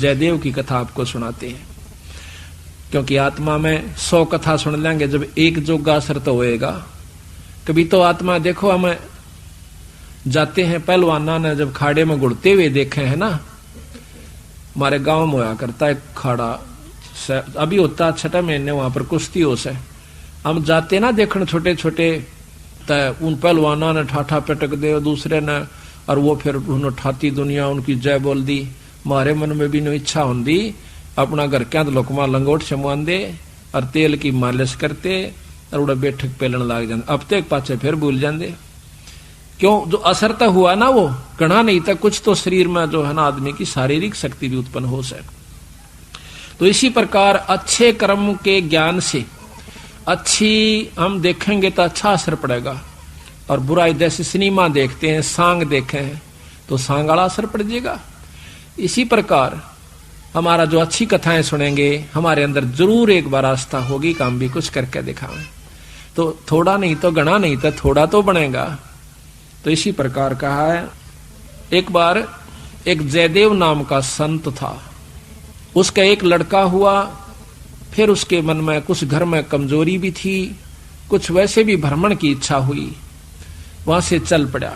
जयदेव की कथा आपको सुनाते हैं, क्योंकि आत्मा में 100 कथा सुन लेंगे, जब एक जोगा असर तो होएगा। कभी तो आत्मा देखो, हमें जाते हैं पहलवाना ने जब खाड़े में गुड़ते हुए देखे हैं ना, हमारे गांव में होया करता है खाड़ा, अभी होता 6 महीने वहां पर कुश्ती हो से, हम जाते ना देखने छोटे छोटे, उन पहलवाना ने ठाठा पटक दे दूसरे ने, और वो फिर उन्होंने ठाती दुनिया उनकी जय बोल दी। हमारे मन में भी नो इच्छा होंगी अपना घर क्या लोकमा लंगोट छमवान दे और तेल की मालिश करते और उड़ा बैठक पेलन लाग जाते, अब तक पाचे फिर भूल जाते। क्यों? जो असर तो हुआ ना वो गणा नहीं था, कुछ तो शरीर में जो है ना आदमी की शारीरिक शक्ति भी उत्पन्न हो सके। तो इसी प्रकार अच्छे कर्म के ज्ञान से अच्छी हम देखेंगे तो अच्छा असर पड़ेगा, और बुराई जैसे सिनेमा देखते हैं, सांग देखे हैं तो सांग वाला असर पड़ जाएगा। इसी प्रकार हमारा जो अच्छी कथाएं सुनेंगे हमारे अंदर जरूर एक बार आस्था होगी, काम भी कुछ करके दिखाएं, तो थोड़ा नहीं तो गणा नहीं तो थोड़ा तो बनेगा। तो इसी प्रकार कहा है। एक बार एक जयदेव नाम का संत था, उसका एक लड़का हुआ, फिर उसके मन में कुछ घर में कमजोरी भी थी, कुछ वैसे भी भ्रमण की इच्छा हुई, वहां से चल पड़ा।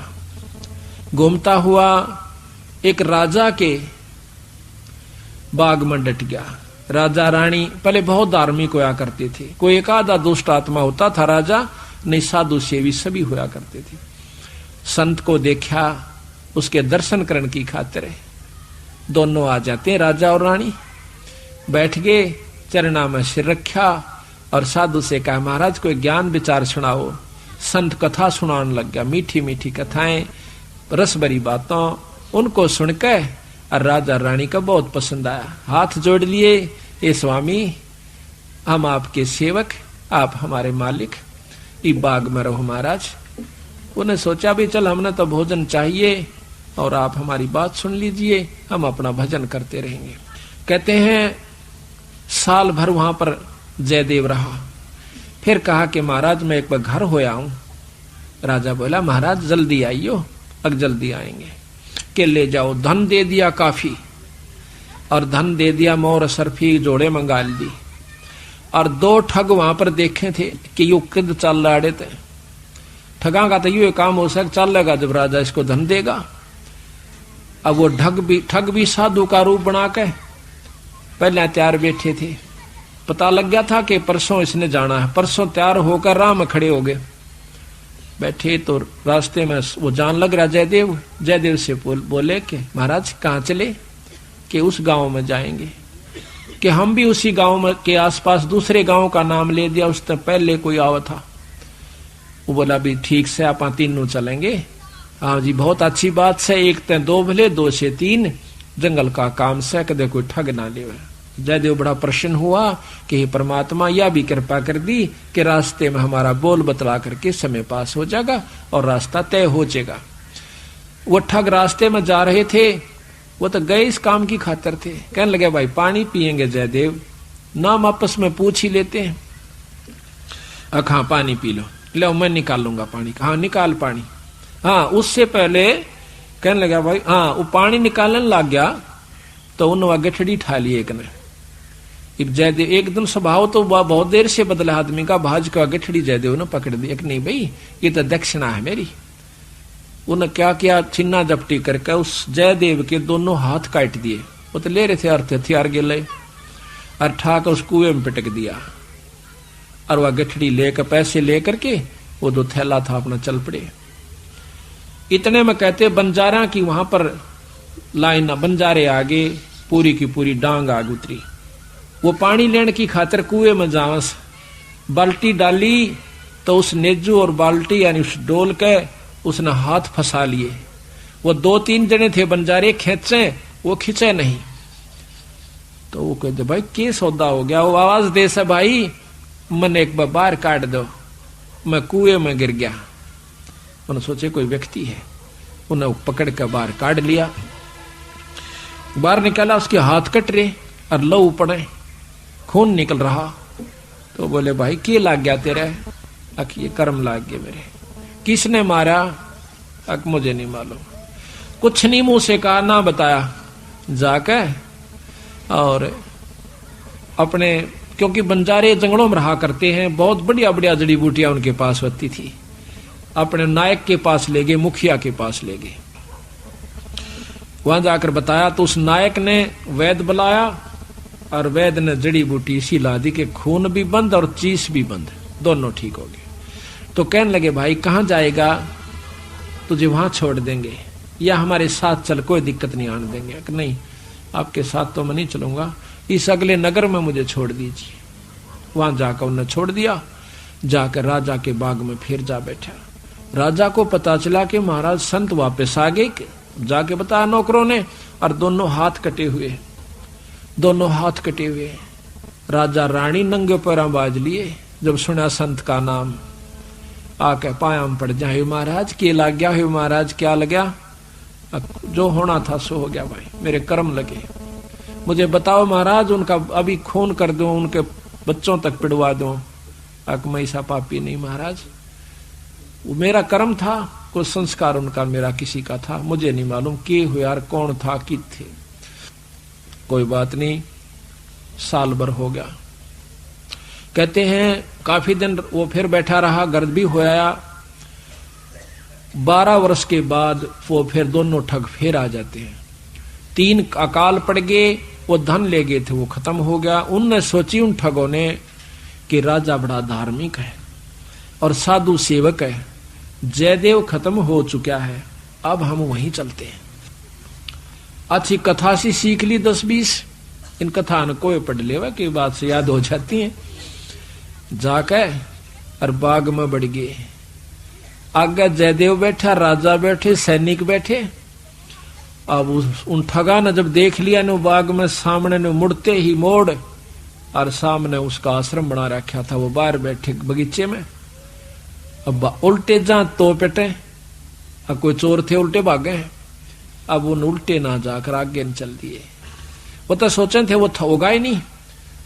घूमता हुआ एक राजा के बाग में डट गया। राजा रानी पहले बहुत धार्मिक होया करते थे, कोई एक आधा दुष्ट आत्मा होता था राजा, नहीं साधु सेवी सभी होया करते थे। संत को देखा, उसके दर्शन करने की खातिर दोनों आ जाते हैं, राजा और रानी बैठ गए, चरणा में सिर रखा और साधु से कहा महाराज कोई ज्ञान विचार सुनाओ। संत कथा सुनाने लग गया, मीठी मीठी कथाएं, रस भरी बातों, उनको सुनकर और राजा रानी का बहुत पसंद आया। हाथ जोड़ लिए, ये स्वामी हम आपके सेवक, आप हमारे मालिक, इस बाग में रहो महाराज। उन्हें सोचा भी चल हमने तो भोजन चाहिए और आप हमारी बात सुन लीजिए, हम अपना भजन करते रहेंगे। कहते हैं साल भर वहां पर जयदेव रहा, फिर कहा कि महाराज मैं एक बार घर होया हूं। राजा बोला महाराज जल्दी आइयो, अब जल्दी आएंगे। के ले जाओ, धन दे दिया काफी, और धन दे दिया, मोर सरफी जोड़े मंगा दी। और 2 ठग वहां पर देखे थे कि यू किद चल रहे थे, ठगा का तो ये काम हो सक चलेगा जब राजा इसको धन देगा। अब वो ठग भी साधु का रूप बना के पहले तैयार बैठे थे, पता लग गया था कि परसों इसने जाना है, परसों तैयार होकर राह में खड़े हो गए। बैठे तो रास्ते में वो जान लग रहा जयदेव से बोले कि महाराज कहाँ चले? कि उस गांव में जाएंगे। कि हम भी उसी गांव में के आसपास दूसरे गांव का नाम ले दिया, उससे पहले कोई आवा था। वो बोला भी ठीक से आप तीनों चलेंगे। हाँ जी बहुत अच्छी बात से, 1 ते 2 भले 2 से 3, जंगल का काम से कदे कोई ठग ना ले। जयदेव बड़ा प्रसन्न हुआ कि परमात्मा यह भी कृपा कर दी कि रास्ते में हमारा बोल बतला करके समय पास हो जाएगा और रास्ता तय हो जाएगा। वो ठग रास्ते में जा रहे थे, वो तो गए इस काम की खातिर थे। कहने लगे भाई पानी पिएंगे जयदेव? नाम आपस में पूछ ही लेते हैं। हाँ पानी पी लो मैं निकाल लूंगा पानी। हाँ निकाल पानी। हाँ उससे पहले कहने लगा भाई, हाँ वो पानी निकालने लग गया तो उन्होंने गठड़ी ठा ली एक ने। जयदेव एकदम स्वभाव तो बहुत देर से बदला आदमी का, भाज का गठड़ी जयदेव ने पकड़ दी। एक नहीं भाई ये तो दक्षिणा है मेरी। उन्हें क्या किया, छिन्ना जपटी करके उस जयदेव के दोनों हाथ काट दिए। वो तो ले रहे थे अर्थ हथियार गिले, और ठाकर उस कुएं में पिटक दिया। और वह गठड़ी लेकर पैसे लेकर के वो जो थैला था अपना चल पड़े। इतने में कहते बंजारा की वहां पर लाइन, बंजारे आगे पूरी की पूरी डांग आग उतरी। वो पानी लेने की खातिर कुएं में जावस, बाल्टी डाली तो उस नेजू और बाल्टी यानी उस डोल के उसने हाथ फंसा लिए। वो 2-3 जने थे बंजारे, खेचे वो खींचे नहीं। तो वो कहते भाई क्या सौदा हो गया? वो आवाज दे से भाई मन एक बार बाहर काट दो, मैं कुएं में गिर गया। उन्होंने सोचे कोई व्यक्ति है, उन्हें पकड़ कर बाहर काट लिया। बाहर निकाला, उसके हाथ कट रहे और लहू पड़े, खून निकल रहा। तो बोले भाई क्या लाग गया तेरे? अक ये कर्म लाग गए मेरे। किसने मारा? अक मुझे नहीं मालूम। कुछ नहीं मुंह से कहा, ना बताया। जाकर और अपने, क्योंकि बंजारे जंगलों में रहा करते हैं, बहुत बढ़िया बढ़िया जड़ी बूटियां उनके पास होती थी। अपने नायक के पास ले गए, मुखिया के पास ले गए। वहां जाकर बताया तो उस नायक ने वैद्य बुलाया और वैद्य ने जड़ी बूटी इसी ला दी कि खून भी बंद और चीस भी बंद, दोनों ठीक हो गए। तो कहने लगे भाई कहां जाएगा, तुझे वहां छोड़ देंगे या हमारे साथ चल, कोई दिक्कत नहीं आने देंगे। कि नहीं, आपके साथ तो मैं नहीं चलूंगा, इस अगले नगर में मुझे छोड़ दीजिए। वहां जाकर उन्हें छोड़ दिया। जाकर राजा के बाग में फिर जा बैठा। राजा को पता चला कि महाराज संत वापस आ गए। जाके बताया नौकरों ने, और दोनों हाथ कटे हुए, दोनों हाथ कटे हुए। राजा रानी नंगे पैरों बाज लिए। जब सुना संत का नाम, आके पायाम पड़ जाए, महाराज के लग गया है, महाराज क्या लगा, जो होना था सो हो गया भाई, मेरे कर्म लगे, मुझे बताओ महाराज, उनका अभी खून कर दो, उनके बच्चों तक पिड़वा दो। मैं ऐसा पापी नहीं महाराज, वो मेरा कर्म था, कोई संस्कार उनका मेरा किसी का था, मुझे नहीं मालूम के हुआ यार, कौन था कि थे। कोई बात नहीं, साल भर हो गया। कहते हैं काफी दिन वो फिर बैठा रहा, गर्द भी होया। 12 वर्ष के बाद वो फिर दोनों ठग फिर आ जाते हैं। 3 अकाल पड़ गए, वो धन ले गए थे, वो खत्म हो गया। उनने सोची उन ठगों ने कि राजा बड़ा धार्मिक है और साधु सेवक है, जयदेव खत्म हो चुका है, अब हम वहीं चलते हैं। अच्छी कथा सी सीख ली 10-20, इन कथा न कोई पढ़ लेवा की बात से याद हो जाती है। जाकर और बाग में बढ़ गए। आगे जयदेव बैठा, राजा बैठे, सैनिक बैठे। अब उन ठगा ने जब देख लिया न बाग में सामने ने, मुड़ते ही मोड़ और सामने उसका आश्रम बना रखा था, वो बाहर बैठे बगीचे में। अब उल्टे जा तो पेटे, अब कोई चोर थे उल्टे भागे हैं। अब उन उल्टे ना जाकर आगे न चल दिए। वो तो सोचे थे वो होगा ही नहीं।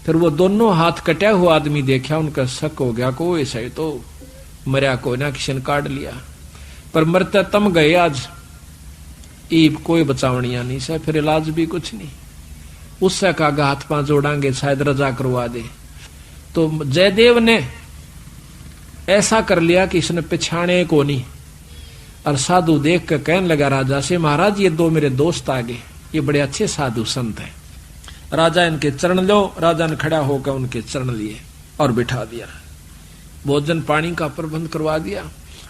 फिर वो दोनों हाथ कटा हुआ आदमी देखा, उनका शक हो गया को ऐसा ही तो मरिया को ना किशन काट लिया, पर मरते तम गए आज, ईब कोई बचावनिया नहीं से, फिर इलाज भी कुछ नहीं। उससे कहा हाथ पांव जोड़ांगे शायद रजा करवा दे। तो जयदेव ने ऐसा कर लिया कि इसने पिछाने को नहीं। और साधु देख कर कहने लगा राजा से, महाराज ये 2 मेरे दोस्त आ गए, ये बड़े अच्छे साधु संत हैं, राजा इनके चरण लो। राजा ने खड़ा होकर उनके चरण लिए और बिठा दिया, भोजन पानी का प्रबंध करवा दिया।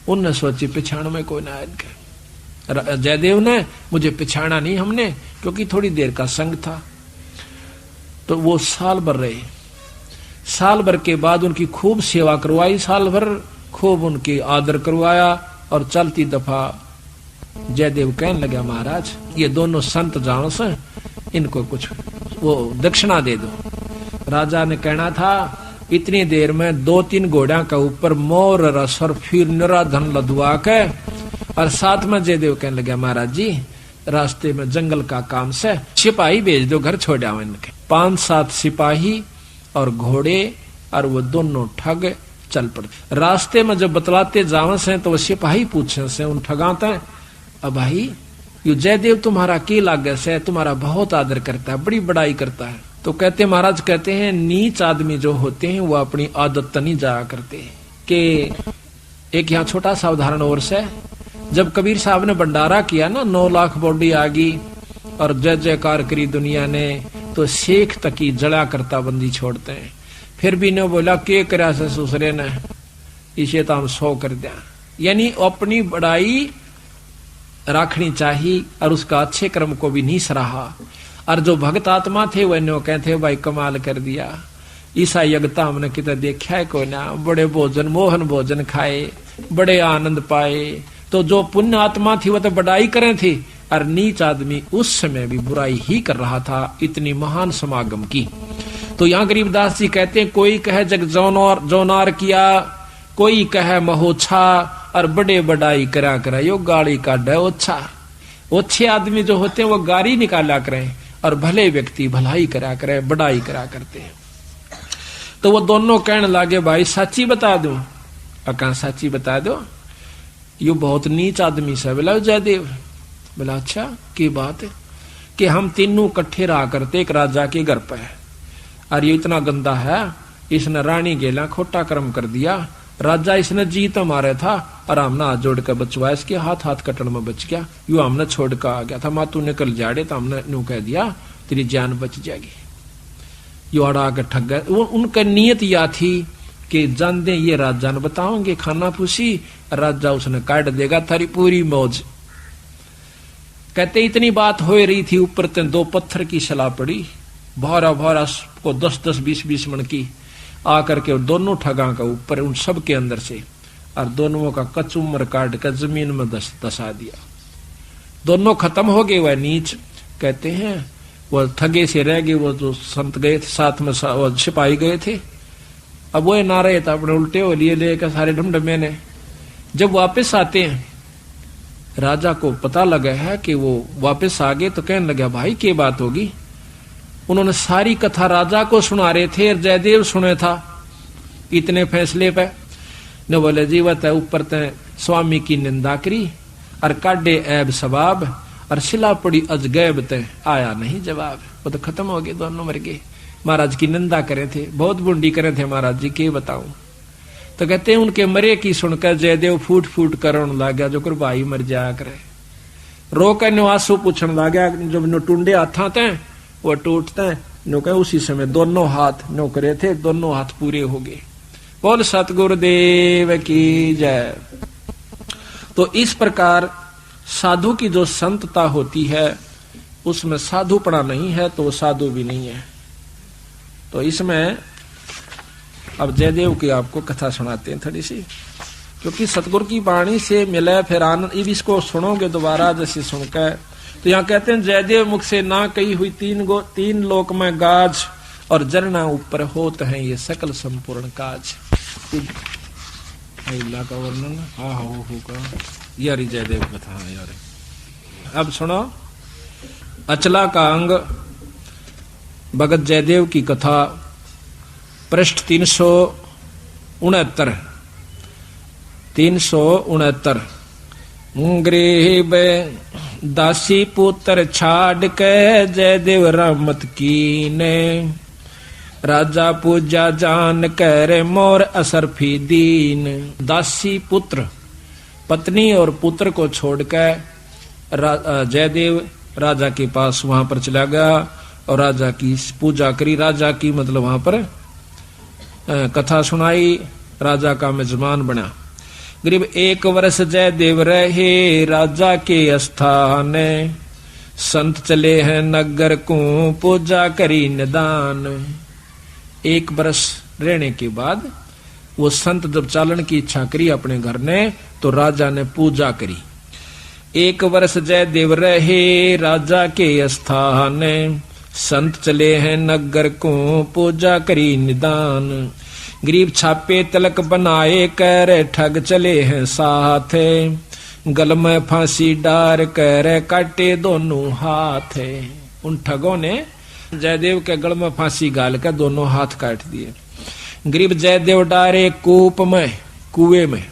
उनने सोची पिछाण में कोई ना इनके। जयदेव ने मुझे पिछाना नहीं हमने, क्योंकि थोड़ी देर का संग था। तो वो साल भर रहे। साल भर के बाद उनकी खूब सेवा करवाई, साल भर खूब उनकी आदर करवाया। और चलती दफा जयदेव कहने लगा, महाराज ये दोनों संत जान से, इनको कुछ वो दक्षिणा दे दो। राजा ने कहना था इतनी देर में 2-3 घोड़ा का ऊपर मोर रस और फिर निरा धन लदवा के। और साथ में जयदेव कहने लगा, महाराज जी रास्ते में जंगल का काम से सिपाही भेज दो, घर छोड़ आओ इनके। 5-7 सिपाही और घोड़े और वो दोनों ठग चल पड़ते। रास्ते में जब बतलाते जावे से तो वो सिपाही पूछे से उन ठगाते, अब भाई यू जयदेव तुम्हारा की लागे से, तुम्हारा बहुत आदर करता है, बड़ी बड़ाई करता है। तो कहते महाराज कहते हैं नीच आदमी जो होते हैं वो अपनी आदत नहीं जाया करते। कि एक यहाँ छोटा सा उदाहरण और से, जब कबीर साहब ने भंडारा किया ना, 9 लाख बॉडी आ गई और जय जयकार करी दुनिया ने, तो शेख तक ही जड़ा करता बंदी छोड़ते हैं। फिर भी ने बोला के करा से ससुरे ने, इसे तो हम 100 कर दिया। यानी अपनी बड़ाई रखनी चाहिए और उसका अच्छे कर्म को भी नहीं सराहा। और जो भक्त आत्मा थे वह नो कहते भाई कमाल कर दिया, ईसा यज्ञता हमने कितना देखा है कोई ना, बड़े भोजन मोहन भोजन खाए, बड़े आनंद पाए। तो जो पुण्य आत्मा थी वह तो बड़ाई करे थी, और नीच आदमी उस समय भी बुराई ही कर रहा था, इतनी महान समागम की। तो यहाँ गरीबदास जी कहते हैं कोई कहे जग जोनार किया, कोई कहे महोछा, और बड़े बड़ाई करा यो गाड़ी काढ़े ओछा। ओछे आदमी जो होते हैं वो गाड़ी निकाला करें, और भले व्यक्ति भलाई करा करे, बड़ाई करा करते हैं। तो वो दोनों कहने लगे भाई सच्ची बता दो। कहा सच्ची बता दो, यू बहुत नीच आदमी से। बोला जयदेव। बोला अच्छा की बात है। कि हम तीनों इकट्ठे रहा करते एक राजा के घर पे, और ये इतना गंदा है, इसने रानी गेला खोटा कर्म कर दिया, राजा इसने जीत मारे था और हमने हाथ जोड़ कर बचवाया, इसके हाथ हाथ कटन में बच गया, यू हमने छोड़ कर आ गया था, माँ तू निकल जाड़े तो हमने यूं कह दिया तेरी जान बच जाएगी। यू अड़ा के ठग गए। वो उनका नियत या थी कि जान दे ये राजा ने बताओगे खाना पूछी, राजा उसने काट देगा थारी पूरी मौज। कहते इतनी बात हो रही थी, ऊपर ते 2 पत्थर की सलाह पड़ी, भौरा भौरा को 10-10 20-20 मन की आकर के दोनों ठगा का ऊपर उन सब के अंदर से, और दोनों का कचुम्बर काट कर जमीन में दसा दिया। दोनों खत्म हो गए। वह नीच कहते हैं वो ठगे से रह गए, वो जो संत गए थे साथ में वो सिपाही गए थे, अब वो ना रहे था, अपने उल्टे हो लिए लेकर सारे ढमढमे ने। जब वापस आते हैं राजा को पता लगा है कि वो वापस आ गए, तो कहने लगा भाई क्या बात होगी। उन्होंने सारी कथा राजा को सुना रहे थे और जयदेव सुने था इतने फैसले पे। न बोले जीवत है ऊपर ते स्वामी की निंदा करी और काटे ऐब सवाब, और सिला पड़ी अजगैब ते आया नहीं जवाब। वो तो खत्म हो गए, दोनों मर गए। महाराज की निंदा करे थे, बहुत बुंडी करे थे महाराज जी, के बताऊं। तो कहते हैं उनके मरे की सुनकर जयदेव फूट फूट करने लगा, जो कर भाई मर जाया करे। रो कर निवासो पूछने लगा, जब नो टूंडे हाथा थे वो टूटते नो कहे उसी समय दोनों हाथ नो करे थे, दोनों हाथ पूरे हो गए। बोल सतगुरुदेव की जय। तो इस प्रकार साधु की जो संतता होती है उसमें साधुपना नहीं है तो वो साधु भी नहीं है। तो इसमें अब जयदेव की आपको कथा सुनाते हैं थोड़ी सी, क्योंकि सतगुरु की वाणी से मिले फिर आनंद। इसको सुनोगे दोबारा जैसे सुनकर, तो यहाँ कहते हैं जयदेव मुख से ना कही हुई 3 लोक में गाज, और जरना ऊपर होत है ये सकल संपूर्ण काज। का वर्णन हाँ होगा यारी जयदेव कथा यार। अब सुनो अचला का अंग भगत जयदेव की कथा, पृष्ठ 369। गरीब दासी पुत्र छाड़ के जयदेव रामत कीने, राजा पूजा जान कर मोर असरफी दीन। दासी पुत्र पत्नी और पुत्र को छोड़कर जयदेव राजा के पास वहां पर चला गया और राजा की पूजा करी। राजा की मतलब वहां पर कथा सुनाई, राजा का मेजबान बना। करीब 1 वर्ष जयदेव रहे राजा के स्थान, संत चले हैं नगर को पूजा करी निदान। 1 वर्ष रहने के बाद वो संत जब चालन की इच्छा करी अपने घर ने, तो राजा ने पूजा करी। 1 वर्ष जयदेव रहे राजा के स्थान, संत चले हैं नगर को पूजा करी निदान। गरीब छापे तिलक बनाए कर ठग चले हैं साथ, गल में फांसी डार कर काटे दोनों हाथ। उन ठगों ने जयदेव के गल में फांसी गाल कर दोनों हाथ काट दिए। गरीब जयदेव डारे कूप में, कुएं में,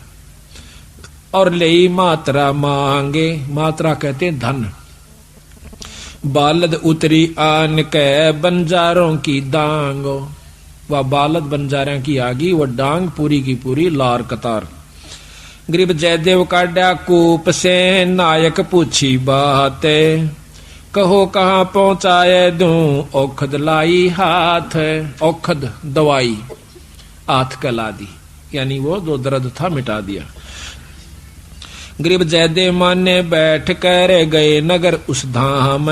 और ले मात्रा मांगे। मात्रा कहते हैं धन। बालद उतरी आन के बंजारों की डांगो, वह बालद बंजारों की आगी, वह डांग पूरी की पूरी लार कतार। गरीब जयदेव काटा कूप से नायक पूछी बात, कहो कहाँ पहुंचाए दूं औखद लाई हाथ। औखद दवाई हाथ कला दी, यानी वो जो दर्द था मिटा दिया। गरीब जयदेव माने बैठ कर गए नगर उस धाम,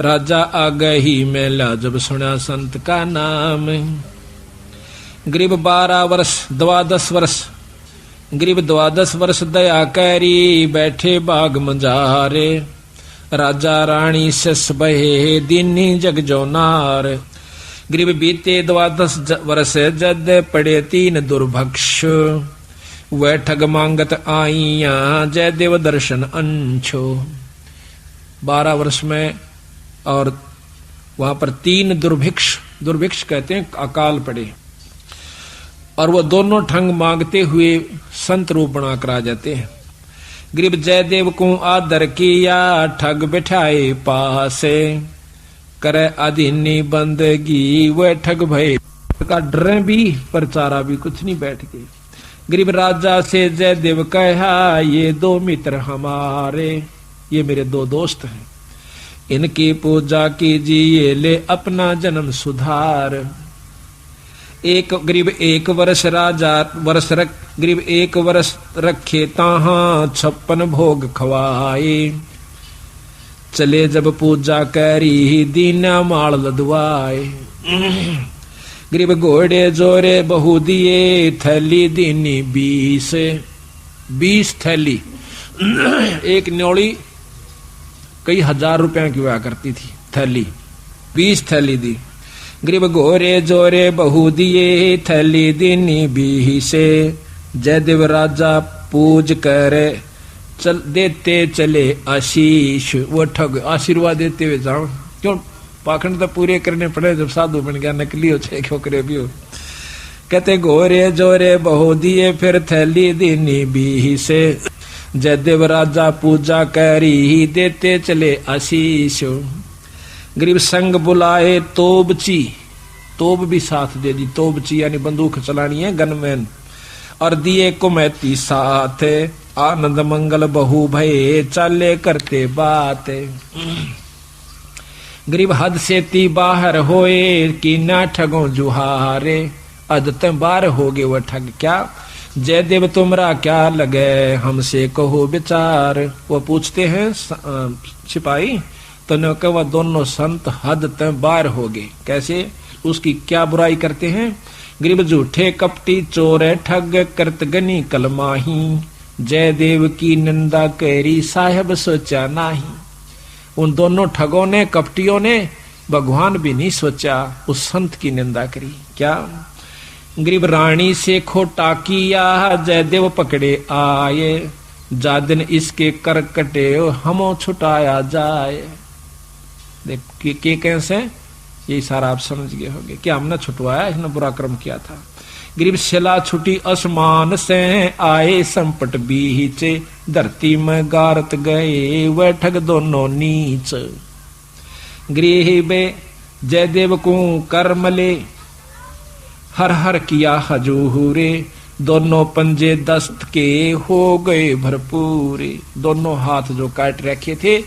राजा आ गई मेला जब सुना संत का नाम। गरीब 12 वर्ष 12 वर्ष, गरीब 12 वर्ष दया करी बैठे बाग मंजारे, राजा रानी सस बहे दीनी जग जो नार। गरीब बीते 12 वर्ष जद पड़े 3 दुर्भक्ष, वह ठग मांगत आईया जयदेव दर्शन अंछो। 12 वर्ष में और वहां पर 3 दुर्भिक्ष, दुर्भिक्ष कहते हैं अकाल पड़े, और वो दोनों ठग मांगते हुए संत रूप बनाकर आ जाते हैं। गरीब जयदेव को आदर किया, ठग बिठाए पासे, करे अधीनी बंदगी वह ठग भय का डरे भी परचारा भी कुछ नहीं बैठ गए। गरीब राजा से जयदेव कहा, ये दो मित्र हमारे, ये मेरे दो दोस्त हैं, इनकी पूजा कीजिए ले अपना जन्म सुधार। एक गरीब एक वर्ष राजा वर्ष गरीब एक वर्ष रखे ताहा 56 भोग खवाए, चले जब पूजा करी दीना माल लदवाए। गरीब घोड़े जोरे बहु दिए, थैली दीनी 20 थैली। एक न्योली कई हजार रुपया की हुआ करती थी थैली, 20 थैली दी। गरीब घोरे जोरे बहु दिए, थैली दीनी 20। जयदेव राजा पूज करे चल देते चले आशीष। वो ठग आशीर्वाद देते हुए जाओ, क्यों पाखंड तो पूरे करने पड़े, जब साधु बन गया नकली हो चाहे क्यों करे भी हो। कहते घोरे जोरे बहु दिए, फिर थैली दीनी 20। जयदेव राजा पूजा करी देते चले आशीष। गरीब संग बुलाए तोबची, तोब भी साथ दे दी, तोबची यानी बंदूक चलानी है, गनमैन, और दिए कुमैती साथ, आनंद मंगल बहु भये चाले करते बात। गरीब हद से ती बाहर होए, कि ना ठगो जुहारे, अद तम बाहर हो गए वह ठग क्या। जयदेव तुमरा क्या लगे हमसे कहो विचार। वो पूछते हैं सिपाही, तो न वह दोनों संत हद तक बाहर हो गए, कैसे, उसकी क्या बुराई करते हैं। गरीब झूठे कपटी चोर ठग करत गनी कलमाही, जयदेव की निंदा करी साहेब सोचा नाही। उन दोनों ठगों ने कपटियों ने भगवान भी नहीं सोचा, उस संत की निंदा करी क्या। गरीब रानी से खोटा किया, जयदेव पकड़े आए, जा दिन इसके कर कटे हमो छुटाया जाए। देख के कैसे, यही सारा आप समझ गए होंगे कि हमने छुटवाया, इसने बुरा कर्म किया था। गरीब शिला छुटी आसमान से, आए संपट बीच, धरती में गारत गए वह ठग दोनों नीच। गरीब जयदेव को कर मले, हर हर किया हजूरे, दोनों पंजे दस्त के हो गए भरपूरे। दोनों हाथ जो काट रखे थे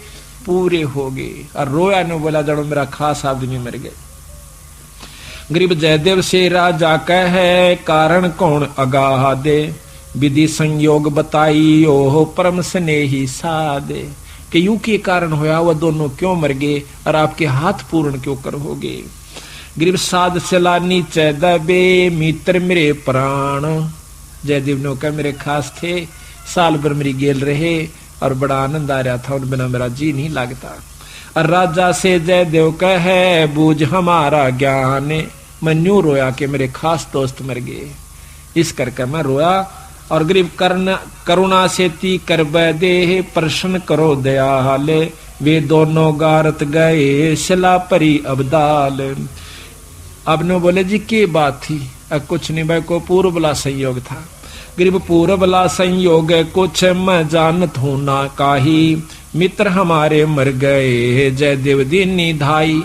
पूरे हो गए, और रोया ने बोला जड़ो मेरा खास आदमी मर गए। गरीब जयदेव से राजा कहे, कारण कौन अगाह दे, विधि संयोग बताई ओह परम स्नेही सादे। कि यूं के कारण होया वह दोनों क्यों मर गए, और आपके हाथ पूर्ण क्यों कर हो गए। गरीब साध चला नीचे दबे, मित्र मेरे प्राण। जयदेव ने कहा मेरे खास थे, साल भर मेरी गेल रहे, और बड़ा आनंद आ रहा था, उन बिना मेरा जी नहीं लगता। और राजा से जयदेव कहे, बूझ हमारा ज्ञान, मैं न्यू रोया कि मेरे खास दोस्त मर गए, इस करके मैं रोया। और गरीब करुणा से ती कर दे, प्रश्न करो दयाल, वे दोनों गारत गए शिला परी अबदाल। अब ने बोले जी की बात थी, अब कुछ नहीं भाई, को पूर्व बला संयोग था। गरीब पूर्व बला संयोग कुछ मैं जानत हूं ना काही, मित्र हमारे मर गए जयदेव दीनी धाई।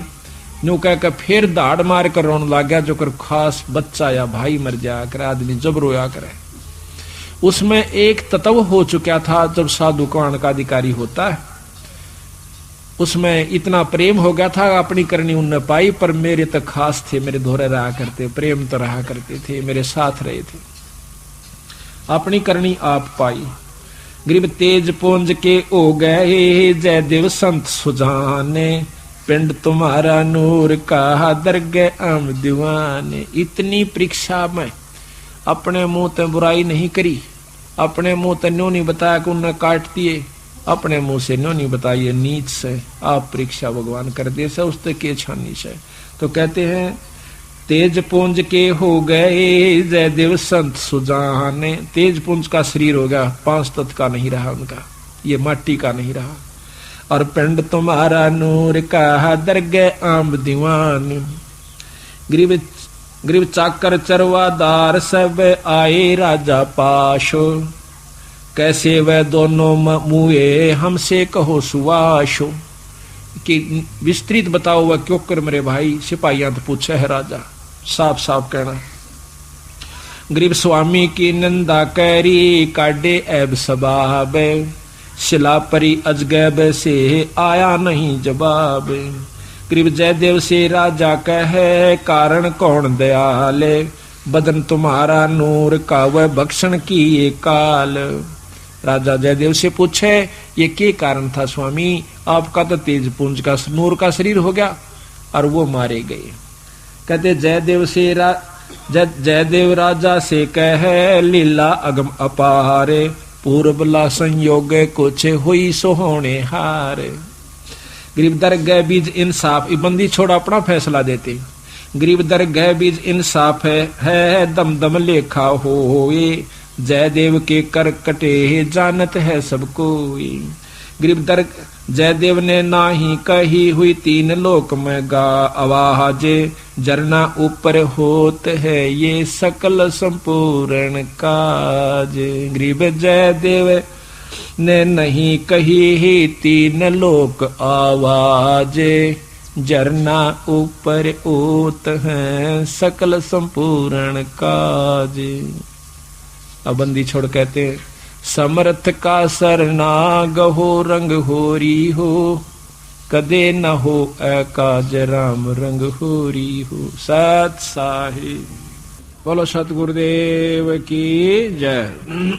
न्यू कह कर फिर दाड़ मार कर रोने लग गया, जो कर खास बच्चा या भाई मर जाया करे, आदमी जब रोया करे। उसमें एक तत्व हो चुका था, जब साधु कौन का अधिकारी होता है, उसमें इतना प्रेम हो गया था, अपनी करनी उनने पाई, पर मेरे तो खास थे, मेरे धोरे रहा करते, प्रेम तो रहा करते थे, मेरे साथ रहे थे, अपनी करनी आप पाई। गरीब तेज पुंज के ओ गए जयदेव संत सुजाने, पिंड तुम्हारा नूर का दरगे आम दीवाने। इतनी परीक्षा में अपने मुंह ते बुराई नहीं करी, अपने मुंह ते न्यों नहीं बताया कि उन्हें काट दिए, अपने मुंह से न्यों नहीं बताइए नीच से, आप परीक्षा भगवान कर दे से उससे के छानी से। तो कहते हैं तेज पुंज के हो गए जयदेव संत सुजाने। तेज पुंज का शरीर हो गया, 5 तत्व का नहीं रहा उनका, ये माटी का नहीं रहा। और पिंड तुम्हारा नूर का दरगे आम दीवान। गरीब चाकर चरवादार सब आए राजा पाशो, कैसे वह दोनों मुए हमसे कहो सुवाशो, कि विस्तृत बताओ वह क्यों कर मेरे भाई। सिपाहियां तो पूछे है राजा, साफ साफ कहना। गरीब स्वामी की निंदा कैरी काटे ऐब सबाब, शिला परी अजगैब से आया नहीं जवाब। गरीब जयदेव से राजा कहे कारण कौन दयाले, बदन तुम्हारा नूर का वह भक्षण की ये काल। राजा जयदेव से पूछे ये क्या कारण था स्वामी, आपका तो तेज पुंज का नूर का शरीर हो गया और वो मारे गए। कहते जयदेव राजा से कहे लीला अगम अपारे, पूर्वला संयोग कुछ हुई सोहोने हारे। गरीब दरगह बीज इंसाफ, बंदी छोड़ अपना फैसला देते। गरीब दरगह बीज इंसाफ है दम दम लेखा होए, जयदेव के कर कटे जानत है सबको। गरीब दर जयदेव ने नाही कही हुई तीन लोक में गा आवाजे, जरना ऊपर होत है ये सकल संपूर्ण काज। गरीब जयदेव ने नहीं कही ही तीन लोक आवाजे, जरना ऊपर ओत है सकल संपूर्ण काज। अब बंदी छोड़ कहते हैं समर्थ का सरना गहो रंग होरी हो, कदे न हो काज राम रंग होरी हो। सत साहिब बोलो सतगुरुदेव की जय।